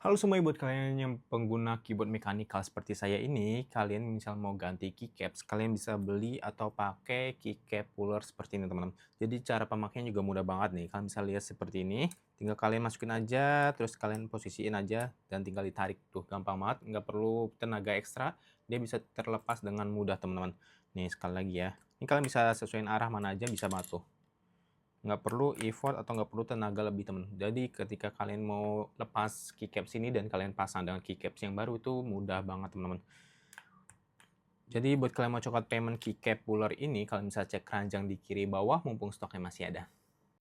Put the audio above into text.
Halo semua buat kalian yang pengguna keyboard mekanikal seperti saya ini, kalian misal mau ganti keycaps, kalian bisa beli atau pakai keycap puller seperti ini teman-teman. Jadi cara pemakainya juga mudah banget nih, kalian bisa lihat seperti ini, tinggal kalian masukin aja, terus kalian posisiin aja, dan tinggal ditarik tuh, gampang banget, nggak perlu tenaga ekstra, dia bisa terlepas dengan mudah teman-teman. Nih sekali lagi ya, ini kalian bisa sesuaiin arah mana aja bisa banget tuh. Nggak perlu effort atau nggak perlu tenaga lebih teman. Jadi ketika kalian mau lepas keycaps ini dan kalian pasang dengan keycaps yang baru itu mudah banget teman-teman. Jadi buat kalian mau coklat payment keycap puller ini, kalian bisa cek keranjang di kiri bawah mumpung stoknya masih ada.